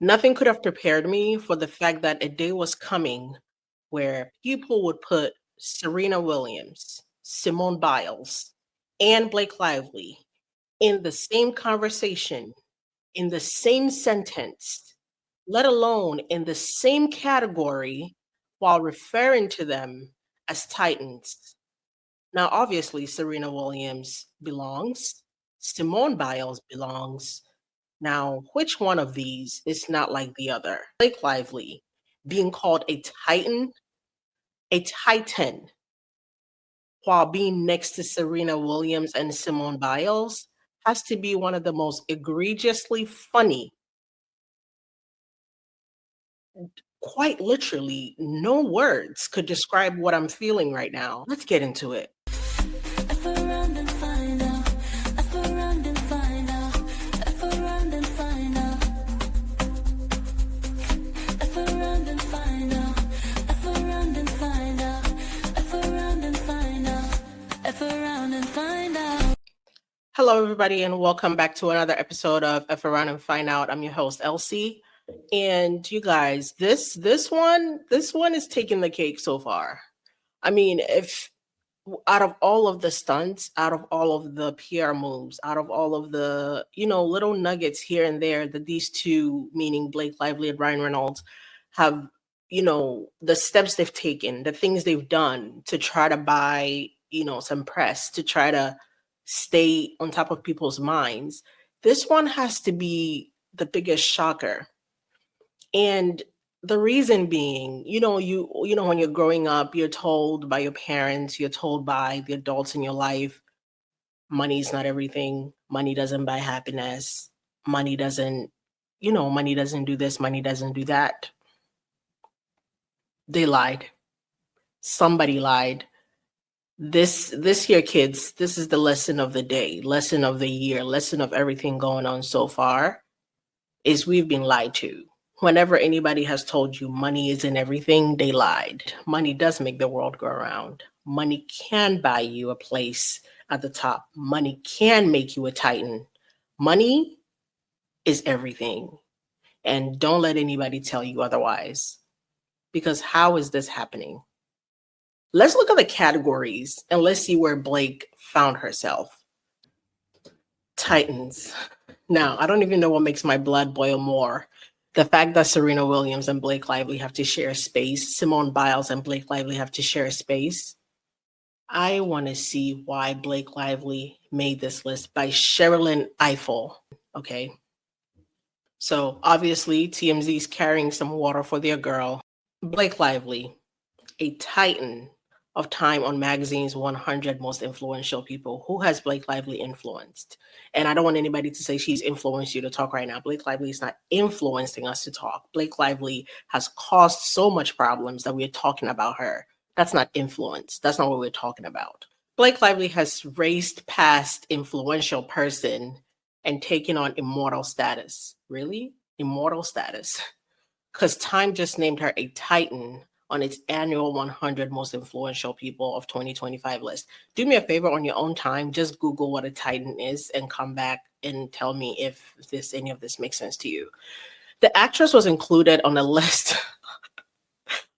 Nothing could have prepared me for the fact that a day was coming where people would put Serena Williams, Simone Biles, and Blake Lively in the same conversation, in the same sentence, let alone in the same category while referring to them as Titans. Now, obviously, Serena Williams belongs, Simone Biles belongs. Now, which one of these is not like the other? Blake Lively being called a titan, while being next to Serena Williams and Simone Biles has to be one of the most egregiously funny. Quite literally, no words could describe what I'm feeling right now. Let's get into it. F around and find out. F around and find out. F around and find out. F around and find out. F around and find out. F around and find out. F around and find out. Hello, everybody, and welcome back to another episode of F Around and Find Out. I'm your host, Elsie. And you guys, this one is taking the cake so far. I mean, if out of all of the stunts, out of all of the PR moves, out of all of the, little nuggets here and there that these two, meaning Blake Lively and Ryan Reynolds, have, the steps they've taken, the things they've done to try to buy, some press, to try to stay on top of people's minds, this one has to be the biggest shocker. And the reason being, when you're growing up, you're told by your parents, you're told by the adults in your life, money's not everything. Money doesn't buy happiness. Money doesn't, money doesn't do this, money doesn't do that. They lied. Somebody lied. This here, kids, this is the lesson of the day, lesson of the year, lesson of everything going on so far, is we've been lied to. Whenever anybody has told you money isn't everything, they lied. Money does make the world go around. Money can buy you a place at the top. Money can make you a titan. Money is everything. And don't let anybody tell you otherwise. Because how is this happening? Let's look at the categories and let's see where Blake found herself. Titans. Now, I don't even know what makes my blood boil more. The fact that Serena Williams and Blake Lively have to share space, Simone Biles and Blake Lively have to share space. I want to see why Blake Lively made this list by Sherilyn Eiffel. Okay. So obviously TMZ is carrying some water for their girl. Blake Lively, a titan of Time on Magazine's 100 most influential people. Who has Blake Lively influenced? And I don't want anybody to say she's influenced you to talk right now. Blake Lively is not influencing us to talk. Blake Lively has caused so much problems that we're talking about her. That's not influence. That's not what we're talking about. Blake Lively has raced past influential person and taken on immortal status. Really? Immortal status? Because Time just named her a titan on its annual 100 most influential people of 2025 list. Do me a favor on your own time, just Google what a titan is and come back and tell me if any of this makes sense to you. The actress was included on the list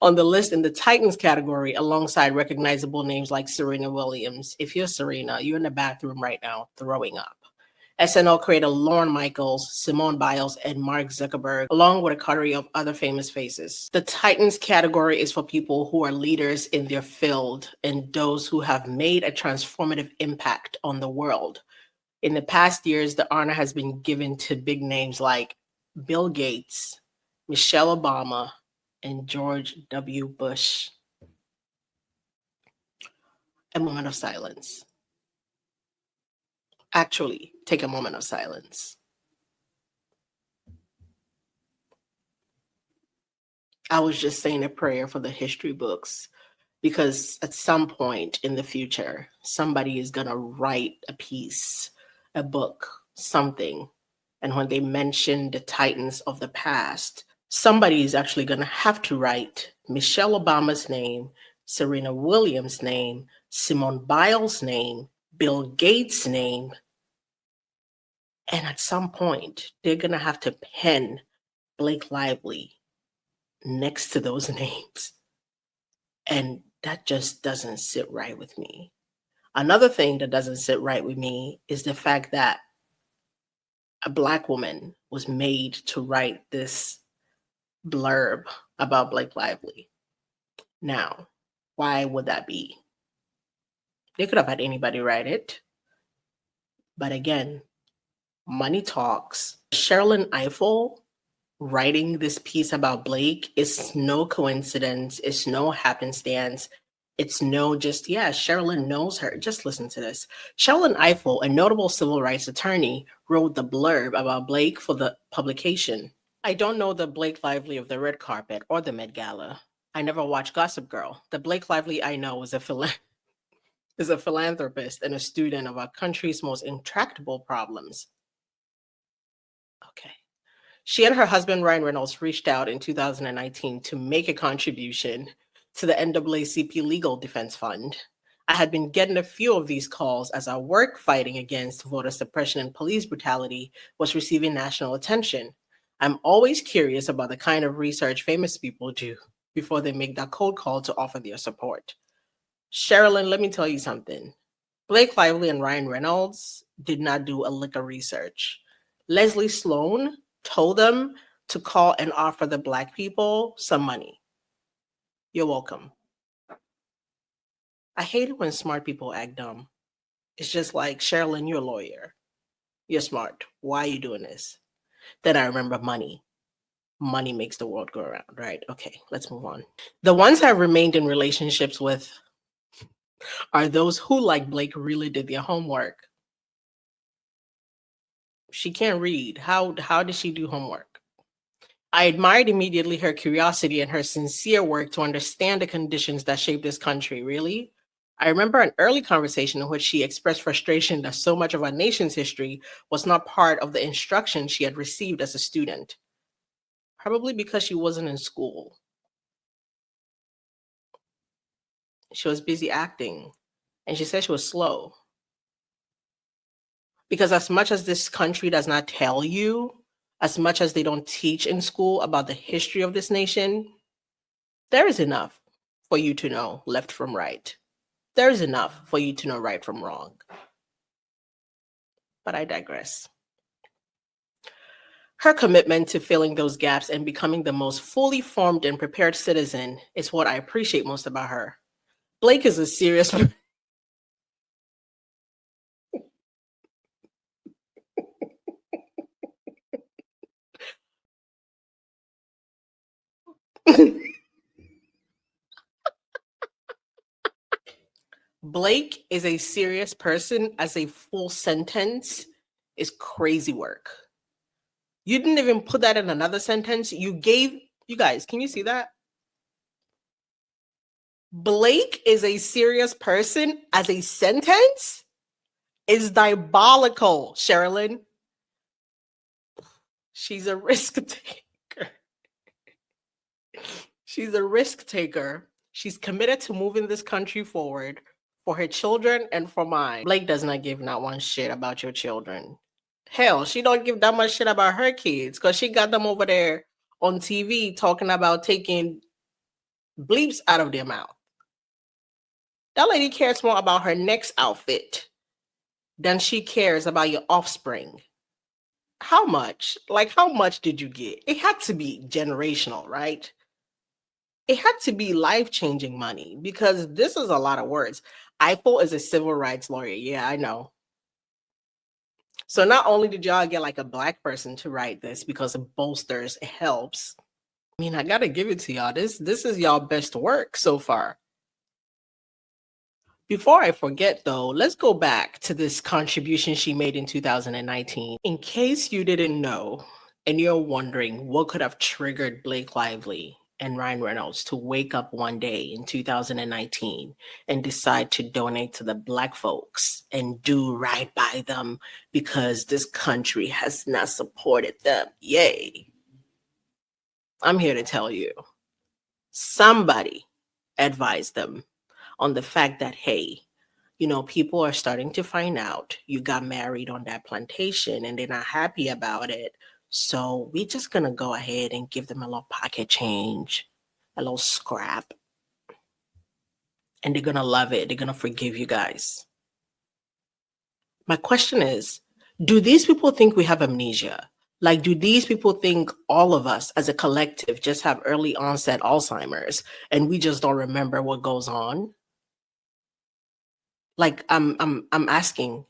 in the Titans category alongside recognizable names like Serena Williams. If you're Serena, you're in the bathroom right now throwing up. SNL creator Lorne Michaels, Simone Biles, and Mark Zuckerberg, along with a coterie of other famous faces. The Titans category is for people who are leaders in their field and those who have made a transformative impact on the world. In the past years, the honor has been given to big names like Bill Gates, Michelle Obama, and George W. Bush. A moment of silence. Actually, take a moment of silence. I was just saying a prayer for the history books because at some point in the future, somebody is going to write a piece, a book, something. And when they mention the titans of the past, somebody is actually going to have to write Michelle Obama's name, Serena Williams' name, Simone Biles' name, Bill Gates' name. And at some point, they're going to have to pen Blake Lively next to those names. And that just doesn't sit right with me. Another thing that doesn't sit right with me is the fact that a Black woman was made to write this blurb about Blake Lively. Now, why would that be? They could have had anybody write it. But again, money talks. Sherilyn Ifill writing this piece about Blake is no coincidence. It's no happenstance. It's no just, yeah, Sherilyn knows her. Just listen to this. Sherilyn Ifill, a notable civil rights attorney, wrote the blurb about Blake for the publication. I don't know the Blake Lively of the red carpet or the Met Gala. I never watched Gossip Girl. The Blake Lively I know is a philanthropist and a student of our country's most intractable problems. Okay. She and her husband, Ryan Reynolds, reached out in 2019 to make a contribution to the NAACP Legal Defense Fund. I had been getting a few of these calls as our work fighting against voter suppression and police brutality was receiving national attention. I'm always curious about the kind of research famous people do before they make that cold call to offer their support. Sherilyn, let me tell you something. Blake Lively and Ryan Reynolds did not do a lick of research. Leslie Sloan told them to call and offer the Black people some money. You're welcome. I hate it when smart people act dumb. It's just like, Sherilyn, you're a lawyer. You're smart. Why are you doing this? Then I remember money. Money makes the world go around, right? Okay, let's move on. The ones I've remained in relationships with are those who, like Blake, really did their homework. She can't read. How did she do homework? I admired immediately her curiosity and her sincere work to understand the conditions that shape this country. Really? I remember an early conversation in which she expressed frustration that so much of our nation's history was not part of the instruction she had received as a student. Probably because she wasn't in school. She was busy acting, and she said she was slow. Because as much as this country does not tell you, as much as they don't teach in school about the history of this nation, there is enough for you to know left from right. There is enough for you to know right from wrong. But I digress. Her commitment to filling those gaps and becoming the most fully formed and prepared citizen is what I appreciate most about her. Blake is a serious Blake is a serious person as a full sentence is crazy work. You didn't even put that in another sentence. You guys, can you see that? Blake is a serious person as a sentence is diabolical, Sherilyn. She's a risk taker. She's a risk taker. She's committed to moving this country forward for her children and for mine. Blake does not give not one shit about your children. Hell, she don't give that much shit about her kids because she got them over there on TV talking about taking bleeps out of their mouth. That lady cares more about her next outfit than she cares about your offspring. How much? Like, how much did you get? It had to be generational, right? It had to be life-changing money because this is a lot of words. Ifill is a civil rights lawyer. Yeah, I know. So not only did y'all get like a Black person to write this because it bolsters, it helps. I mean, I gotta give it to y'all. This is y'all best work so far. Before I forget though, let's go back to this contribution she made in 2019. In case you didn't know, and you're wondering what could have triggered Blake Lively and Ryan Reynolds to wake up one day in 2019 and decide to donate to the Black folks and do right by them because this country has not supported them. Yay. I'm here to tell you, somebody advised them on the fact that, hey, you know, people are starting to find out you got married on that plantation and they're not happy about it. So we're just going to go ahead and give them a little pocket change, a little scrap. And they're going to love it. They're going to forgive you guys. My question is, do these people think we have amnesia? Like, do these people think all of us as a collective just have early onset Alzheimer's and we just don't remember what goes on? Like, I'm asking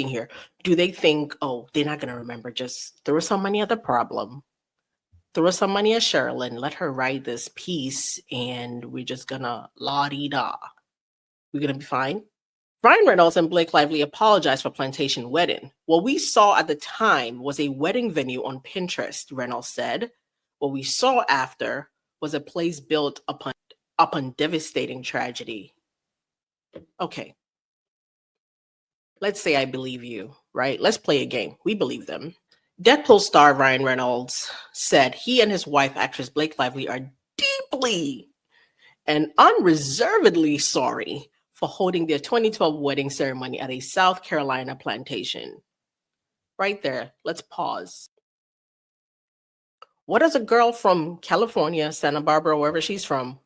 here, do they think, oh, they're not gonna remember, just throw some money at the problem, throw some money at Sherilyn, let her write this piece, and we're just gonna la-di-da. We're gonna be fine? Ryan Reynolds and Blake Lively apologized for Plantation Wedding. What we saw at the time was a wedding venue on Pinterest, Reynolds said. What we saw after was a place built upon devastating tragedy. Okay, let's say I believe you, right? Let's play a game. We believe them. Deadpool star Ryan Reynolds said he and his wife, actress Blake Lively, are deeply and unreservedly sorry for holding their 2012 wedding ceremony at a South Carolina plantation. Right there, let's pause. What does a girl from California, Santa Barbara, wherever she's from,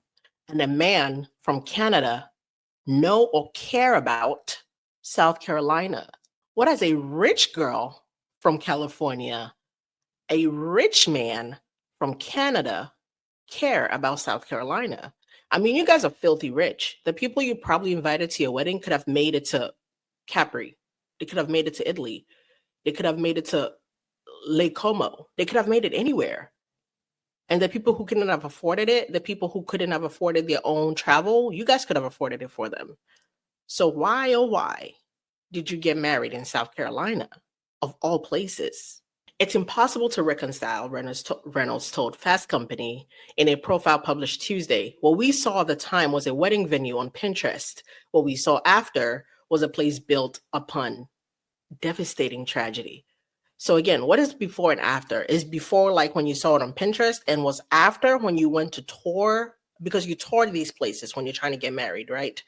and a man from Canada know or care about South Carolina? What does a rich girl from California, a rich man from Canada care about South Carolina? I mean, you guys are filthy rich. The people you probably invited to your wedding could have made it to Capri. They could have made it to Italy. They could have made it to Lake Como. They could have made it anywhere. And the people who couldn't have afforded it, the people who couldn't have afforded their own travel, you guys could have afforded it for them. So why, oh why, did you get married in South Carolina, of all places? It's impossible to reconcile, Reynolds told Fast Company in a profile published Tuesday. What we saw at the time was a wedding venue on Pinterest. What we saw after was a place built upon devastating tragedy. So again, what is before and after? Is before like when you saw it on Pinterest, and was after when you went to tour, because you toured these places when you're trying to get married, right?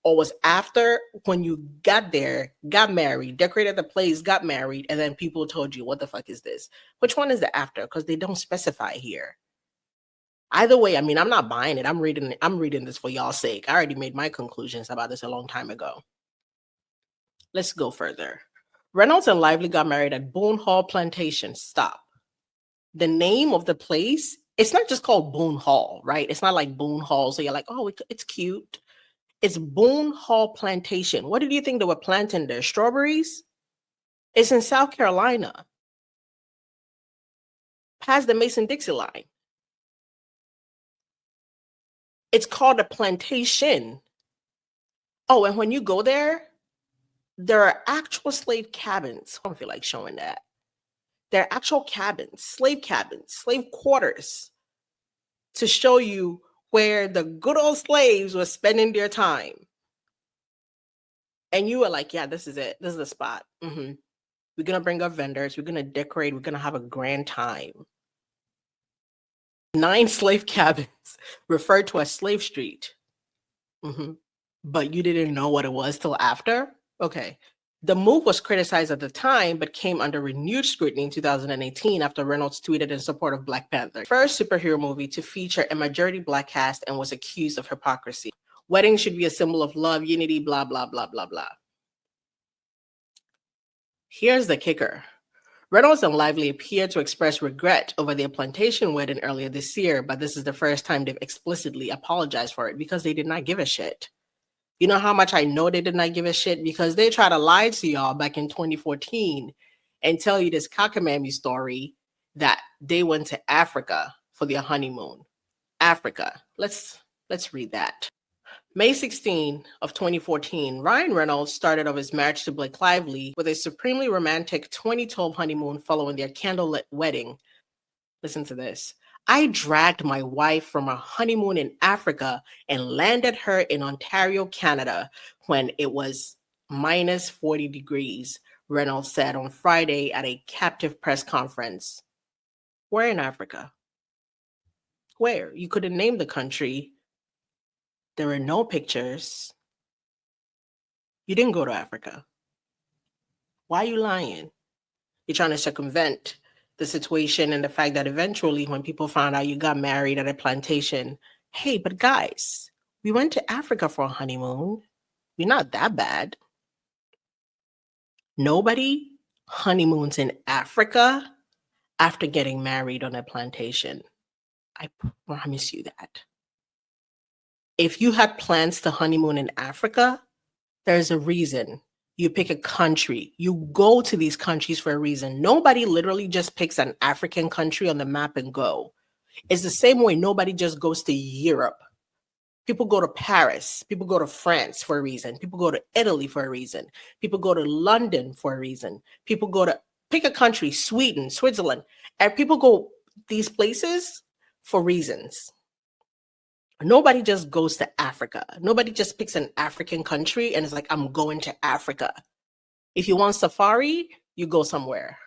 Or was after when you got there, got married, decorated the place, got married, and then people told you, what the fuck is this? Which one is the after? Because they don't specify here. Either way, I mean, I'm not buying it. I'm reading this for y'all's sake. I already made my conclusions about this a long time ago. Let's go further. Reynolds and Lively got married at Boone Hall Plantation. Stop. The name of the place, it's not just called Boone Hall, right? It's not like Boone Hall. So you're like, oh, it's cute. It's Boone Hall Plantation. What did you think they were planting there? Strawberries? It's in South Carolina, past the Mason-Dixie line. It's called a plantation. Oh, and when you go there are actual slave cabins. I don't feel like showing that. There are actual cabins, slave quarters, to show you where the good old slaves were spending their time. And you were like, yeah, this is it. This is the spot. We're going to bring up vendors. We're going to decorate. We're going to have a grand time. 9 slave cabins referred to as Slave Street. But you didn't know what it was till after? Okay. The move was criticized at the time, but came under renewed scrutiny in 2018 after Reynolds tweeted in support of Black Panther, first superhero movie to feature a majority Black cast, and was accused of hypocrisy. Weddings should be a symbol of love, unity, blah, blah, blah, blah, blah. Here's the kicker. Reynolds and Lively appeared to express regret over their plantation wedding earlier this year, but this is the first time they've explicitly apologized for it because they did not give a shit. You know how much I know they did not give a shit? Because they tried to lie to y'all back in 2014 and tell you this cockamamie story that they went to Africa for their honeymoon. Africa. Let's read that. May 16 of 2014, Ryan Reynolds started off his marriage to Blake Lively with a supremely romantic 2012 honeymoon following their candlelit wedding. Listen to this. I dragged my wife from a honeymoon in Africa and landed her in Ontario, Canada, when it was minus 40 degrees, Reynolds said on Friday at a captive press conference. Where in Africa? Where? You couldn't name the country. There were no pictures. You didn't go to Africa. Why are you lying? You're trying to circumvent the situation and the fact that eventually when people found out you got married at a plantation, hey, but guys, we went to Africa for a honeymoon. We're not that bad. Nobody honeymoons in Africa after getting married on a plantation. I promise you that. If you had plans to honeymoon in Africa, there's a reason. You pick a country. You go to these countries for a reason. Nobody literally just picks an African country on the map and go. It's the same way nobody just goes to Europe. People go to Paris. People go to France for a reason. People go to Italy for a reason. People go to London for a reason. People go to pick a country, Sweden, Switzerland, and people go these places for reasons. Nobody just goes to Africa. Nobody just picks an African country and is like, I'm going to Africa. If you want safari, you go somewhere.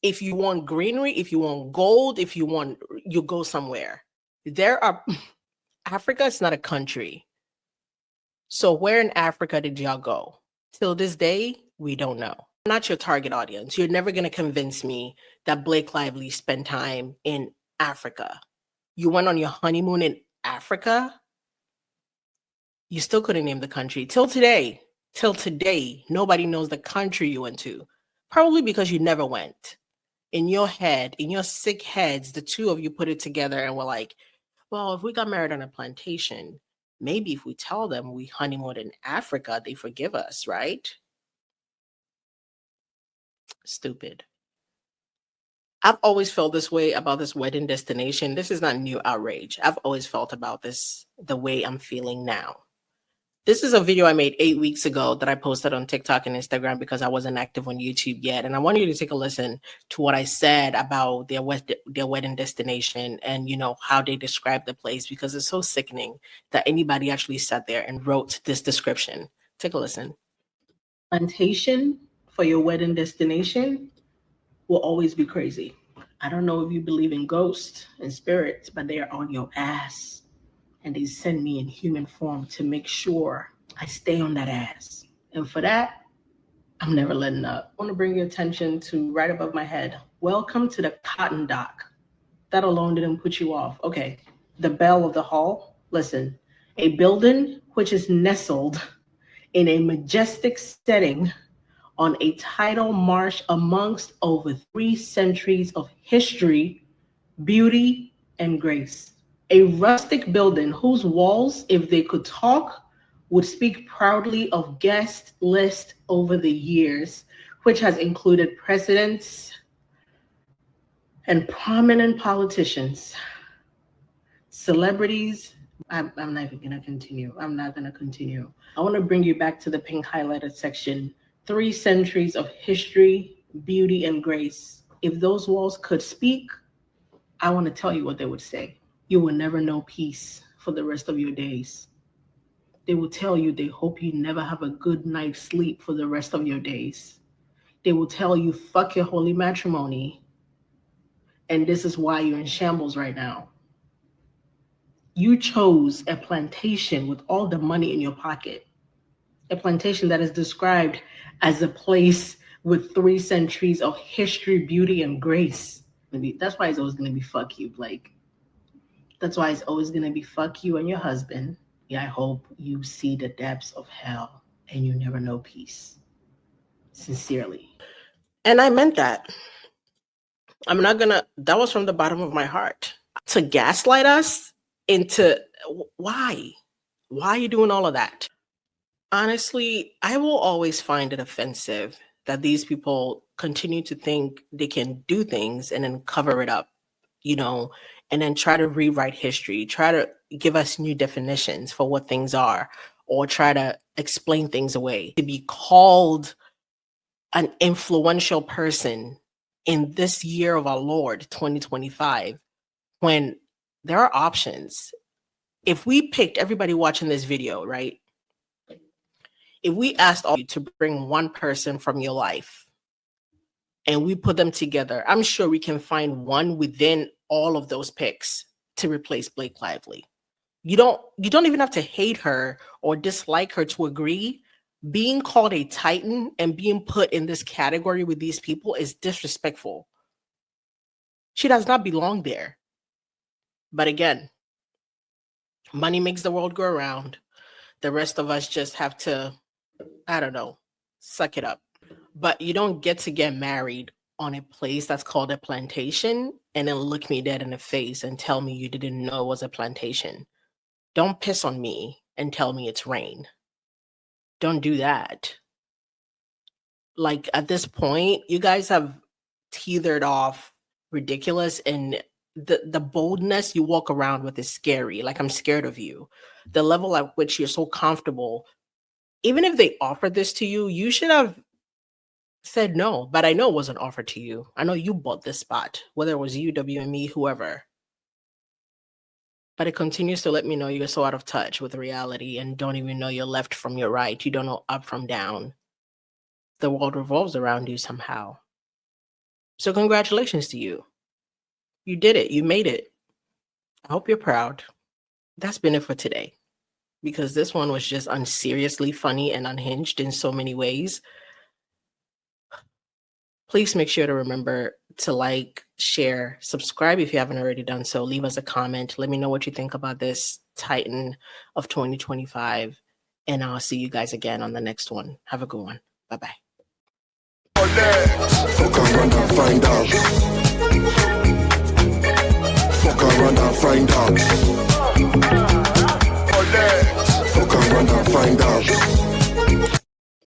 If you want greenery, if you want gold, you go somewhere. Africa is not a country. So where in Africa did y'all go? Till this day, we don't know. I'm not your target audience. You're never going to convince me that Blake Lively spent time in Africa. You went on your honeymoon in Africa? You still couldn't name the country. Till today, nobody knows the country you went to. Probably because you never went. In your head, in your sick heads, the two of you put it together and were like, well, if we got married on a plantation, maybe if we tell them we honeymooned in Africa, they forgive us, right? Stupid. I've always felt this way about this wedding destination. This is not new outrage. I've always felt about this the way I'm feeling now. This is a video I made 8 weeks ago that I posted on TikTok and Instagram because I wasn't active on YouTube yet. And I want you to take a listen to what I said about their wedding destination and, how they describe the place, because it's so sickening that anybody actually sat there and wrote this description. Take a listen. Plantation for your wedding destination will always be crazy. I don't know if you believe in ghosts and spirits, but they are on your ass. And they send me in human form to make sure I stay on that ass. And for that, I'm never letting up. I want to bring your attention to right above my head. Welcome to the Cotton Dock. That alone didn't put you off. Okay, the bell of the hall. Listen, a building which is nestled in a majestic setting on a tidal marsh amongst over 3 centuries of history, beauty, and grace. A rustic building whose walls, if they could talk, would speak proudly of guest list over the years, which has included presidents and prominent politicians, celebrities. I'm not even going to continue. I'm not going to continue. I want to bring you back to the pink highlighted section. 3 centuries of history, beauty, and grace. If those walls could speak, I want to tell you what they would say. You will never know peace for the rest of your days. They will tell you they hope you never have a good night's sleep for the rest of your days. They will tell you, fuck your holy matrimony, and this is why you're in shambles right now. You chose a plantation with all the money in your pocket. A plantation that is described as a place with 3 centuries of history, beauty, and grace. That's why it's always going to be fuck you, Blake. That's why it's always going to be fuck you and your husband. Yeah, I hope you see the depths of hell and you never know peace. Sincerely. And I meant that. That was from the bottom of my heart. To gaslight us into, why? Why are you doing all of that? Honestly, I will always find it offensive that these people continue to think they can do things and then cover it up, and then try to rewrite history, try to give us new definitions for what things are, or try to explain things away. To be called an influential person in this year of our Lord, 2025, when there are options. If we picked everybody watching this video, right? If we asked all of you to bring one person from your life and we put them together, I'm sure we can find one within all of those picks to replace Blake Lively. You don't even have to hate her or dislike her to agree. Being called a titan and being put in this category with these people is disrespectful. She does not belong there. But again, money makes the world go around. The rest of us just have to, I don't know, suck it up. But you don't get to get married on a place that's called a plantation and then look me dead in the face and tell me you didn't know it was a plantation. Don't piss on me and tell me it's rain. Don't do that. Like at this point, you guys have teetered off ridiculous, and the boldness you walk around with is scary. Like, I'm scared of you. The level at which you're so comfortable, even if they offered this to you, you should have said no. But I know it wasn't offered to you. I know you bought this spot, whether it was you, WME, whoever. But it continues to let me know you're so out of touch with reality and don't even know your left from your right. You don't know up from down. The world revolves around you somehow. So congratulations to you. You did it. You made it. I hope you're proud. That's been it for today, because this one was just unseriously funny and unhinged in so many ways. Please make sure to remember to like, share, subscribe if you haven't already done so. Leave us a comment. Let me know what you think about this Titan of 2025. And I'll see you guys again on the next one. Have a good one. Bye-bye. Fuck around and find out.